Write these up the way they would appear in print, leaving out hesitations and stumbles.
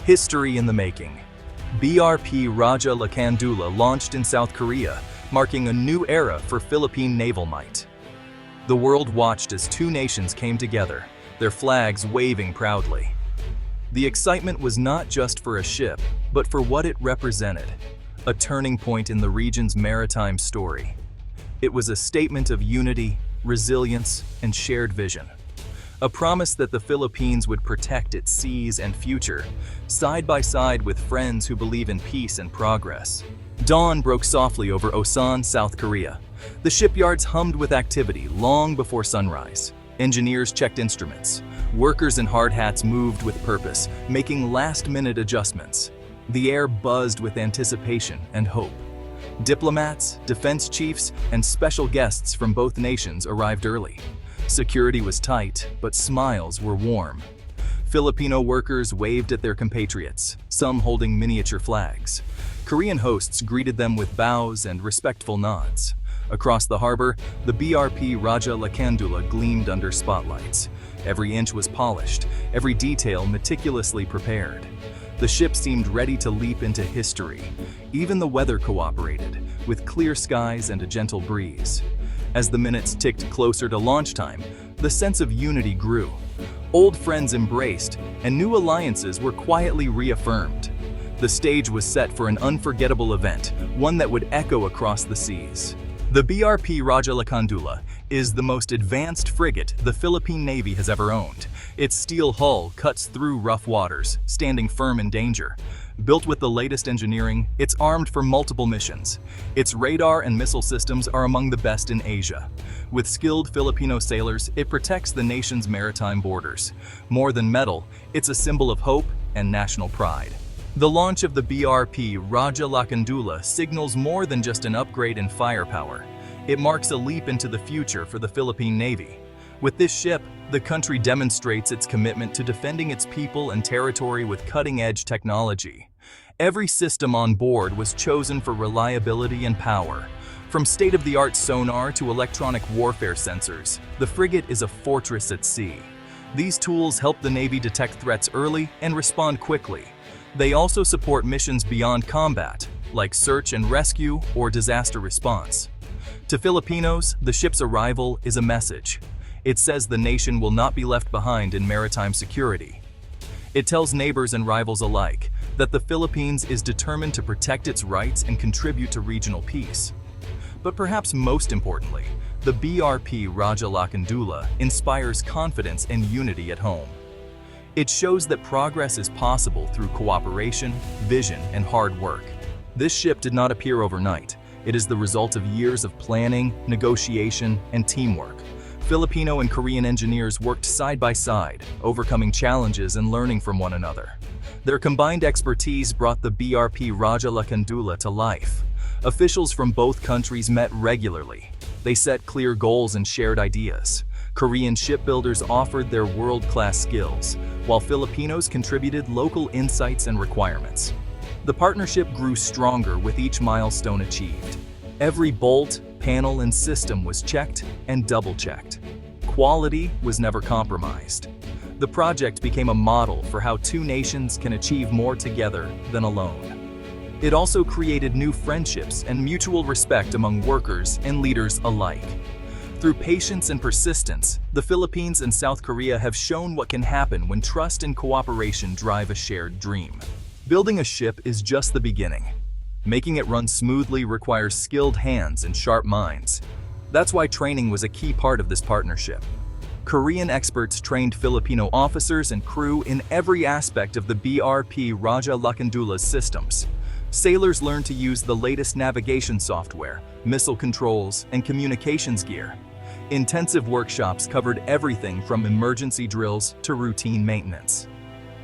History in the making. BRP Rajah Lakandula launched in South Korea, marking a new era for Philippine naval might. The world watched as two nations came together, their flags waving proudly. The excitement was not just for a ship, but for what it represented, a turning point in the region's maritime story. It was a statement of unity, resilience, and shared vision. A promise that the Philippines would protect its seas and future, side by side with friends who believe in peace and progress. Dawn broke softly over Osan, South Korea. The shipyards hummed with activity long before sunrise. Engineers checked instruments. Workers in hard hats moved with purpose, making last-minute adjustments. The air buzzed with anticipation and hope. Diplomats, defense chiefs, and special guests from both nations arrived early. Security was tight, but smiles were warm. Filipino workers waved at their compatriots, some holding miniature flags. Korean hosts greeted them with bows and respectful nods. Across the harbor, the BRP Rajah Lakandula gleamed under spotlights. Every inch was polished, every detail meticulously prepared. The ship seemed ready to leap into history. Even the weather cooperated, with clear skies and a gentle breeze. As the minutes ticked closer to launch time, the sense of unity grew. Old friends embraced, and new alliances were quietly reaffirmed. The stage was set for an unforgettable event, one that would echo across the seas. The BRP Rajah Lakandula is the most advanced frigate the Philippine Navy has ever owned. Its steel hull cuts through rough waters, standing firm in danger. Built with the latest engineering, it's armed for multiple missions. Its radar and missile systems are among the best in Asia. With skilled Filipino sailors, it protects the nation's maritime borders. More than metal, it's a symbol of hope and national pride. The launch of the BRP Rajah Lakandula signals more than just an upgrade in firepower. It marks a leap into the future for the Philippine Navy. With this ship, the country demonstrates its commitment to defending its people and territory with cutting-edge technology. Every system on board was chosen for reliability and power. From state-of-the-art sonar to electronic warfare sensors, the frigate is a fortress at sea. These tools help the Navy detect threats early and respond quickly. They also support missions beyond combat, like search and rescue or disaster response. To Filipinos, the ship's arrival is a message. It says the nation will not be left behind in maritime security. It tells neighbors and rivals alike that the Philippines is determined to protect its rights and contribute to regional peace. But perhaps most importantly, the BRP Rajah Lakandula inspires confidence and unity at home. It shows that progress is possible through cooperation, vision, and hard work. This ship did not appear overnight. It is the result of years of planning, negotiation, and teamwork. Filipino and Korean engineers worked side by side, overcoming challenges and learning from one another. Their combined expertise brought the BRP Rajah Lakandula to life. Officials from both countries met regularly. They set clear goals and shared ideas. Korean shipbuilders offered their world-class skills, while Filipinos contributed local insights and requirements. The partnership grew stronger with each milestone achieved. Every bolt, panel, and system was checked and double-checked. Quality was never compromised. The project became a model for how two nations can achieve more together than alone. It also created new friendships and mutual respect among workers and leaders alike. Through patience and persistence, the Philippines and South Korea have shown what can happen when trust and cooperation drive a shared dream. Building a ship is just the beginning. Making it run smoothly requires skilled hands and sharp minds. That's why training was a key part of this partnership. Korean experts trained Filipino officers and crew in every aspect of the BRP Rajah Lakandula's systems. Sailors learned to use the latest navigation software, missile controls, and communications gear. Intensive workshops covered everything from emergency drills to routine maintenance.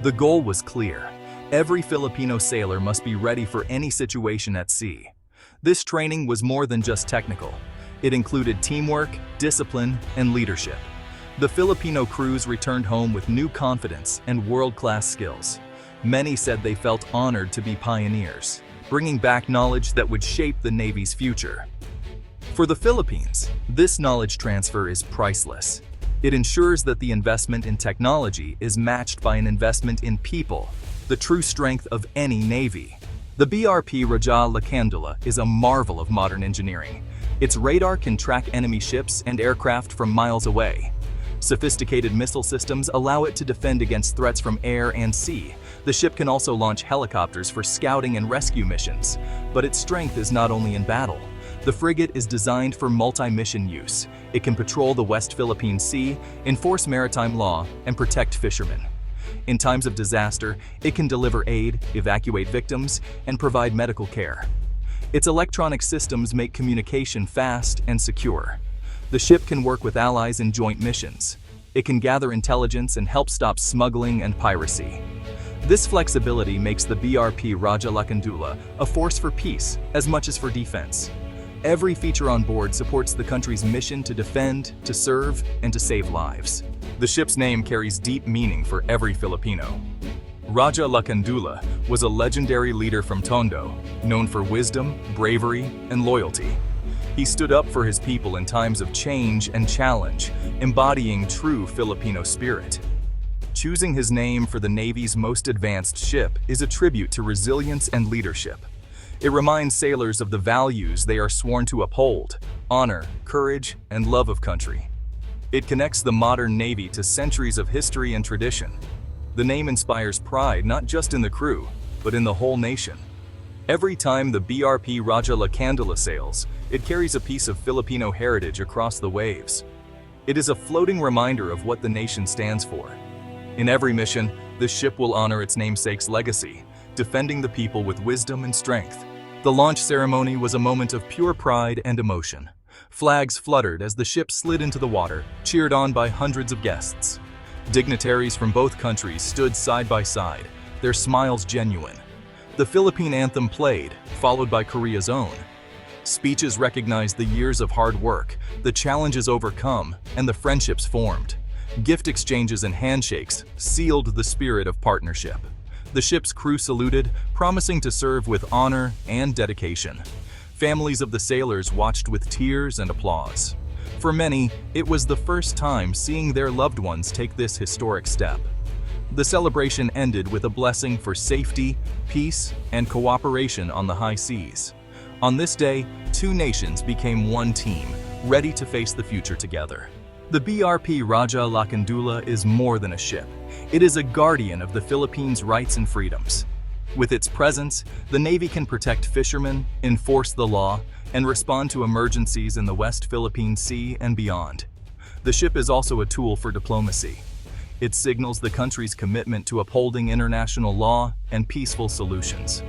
The goal was clear. Every Filipino sailor must be ready for any situation at sea. This training was more than just technical. It included teamwork, discipline, and leadership. The Filipino crews returned home with new confidence and world-class skills. Many said they felt honored to be pioneers, bringing back knowledge that would shape the Navy's future. For the Philippines, this knowledge transfer is priceless. It ensures that the investment in technology is matched by an investment in people. the true strength of any navy. The BRP Rajah Lakandula is a marvel of modern engineering. Its radar can track enemy ships and aircraft from miles away. Sophisticated missile systems allow it to defend against threats from air and sea. The ship can also launch helicopters for scouting and rescue missions. But its strength is not only in battle. The frigate is designed for multi-mission use. It can patrol the West Philippine Sea, enforce maritime law, and protect fishermen. In times of disaster, it can deliver aid, evacuate victims, and provide medical care. Its electronic systems make communication fast and secure. The ship can work with allies in joint missions. It can gather intelligence and help stop smuggling and piracy. This flexibility makes the BRP Rajah Lakandula a force for peace as much as for defense. Every feature on board supports the country's mission to defend, to serve, and to save lives. The ship's name carries deep meaning for every Filipino. Rajah Lakandula was a legendary leader from Tondo, known for wisdom, bravery, and loyalty. He stood up for his people in times of change and challenge, embodying true Filipino spirit. Choosing his name for the Navy's most advanced ship is a tribute to resilience and leadership. It reminds sailors of the values they are sworn to uphold: honor, courage, and love of country. It connects the modern Navy to centuries of history and tradition. The name inspires pride not just in the crew, but in the whole nation. Every time the BRP Rajah Lakandula sails, it carries a piece of Filipino heritage across the waves. It is a floating reminder of what the nation stands for. In every mission, the ship will honor its namesake's legacy, defending the people with wisdom and strength. The launch ceremony was a moment of pure pride and emotion. Flags fluttered as the ship slid into the water, cheered on by hundreds of guests. Dignitaries from both countries stood side by side, their smiles genuine. The Philippine anthem played, followed by Korea's own. Speeches recognized the years of hard work, the challenges overcome, and the friendships formed. Gift exchanges and handshakes sealed the spirit of partnership. The ship's crew saluted, promising to serve with honor and dedication. Families of the sailors watched with tears and applause. For many, it was the first time seeing their loved ones take this historic step. The celebration ended with a blessing for safety, peace, and cooperation on the high seas. On this day, two nations became one team, ready to face the future together. The BRP Rajah Lakandula is more than a ship. It is a guardian of the Philippines' rights and freedoms. With its presence, the Navy can protect fishermen, enforce the law, and respond to emergencies in the West Philippine Sea and beyond. The ship is also a tool for diplomacy. It signals the country's commitment to upholding international law and peaceful solutions.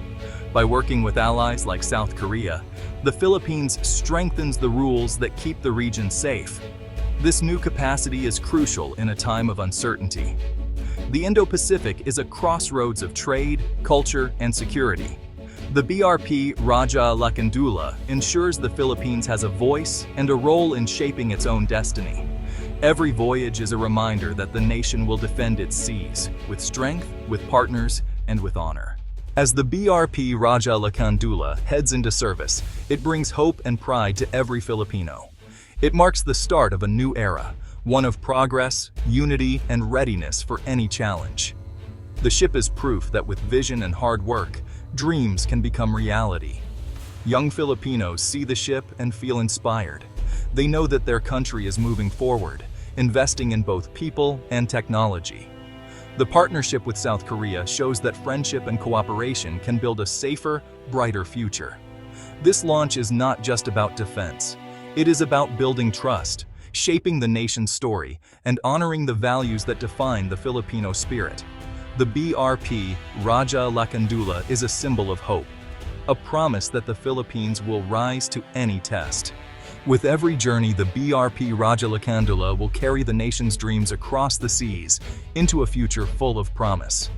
By working with allies like South Korea, the Philippines strengthens the rules that keep the region safe. This new capacity is crucial in a time of uncertainty. The Indo-Pacific is a crossroads of trade, culture, and security. The BRP Rajah Lakandula ensures the Philippines has a voice and a role in shaping its own destiny. Every voyage is a reminder that the nation will defend its seas, with strength, with partners, and with honor. As the BRP Rajah Lakandula heads into service, it brings hope and pride to every Filipino. It marks the start of a new era, one of progress, unity, and readiness for any challenge. The ship is proof that with vision and hard work, dreams can become reality. Young Filipinos see the ship and feel inspired. They know that their country is moving forward, investing in both people and technology. The partnership with South Korea shows that friendship and cooperation can build a safer, brighter future. This launch is not just about defense. It is about building trust, shaping the nation's story, and honoring the values that define the Filipino spirit. The BRP Rajah Lakandula is a symbol of hope, a promise that the Philippines will rise to any test. With every journey, the BRP Rajah Lakandula will carry the nation's dreams across the seas into a future full of promise.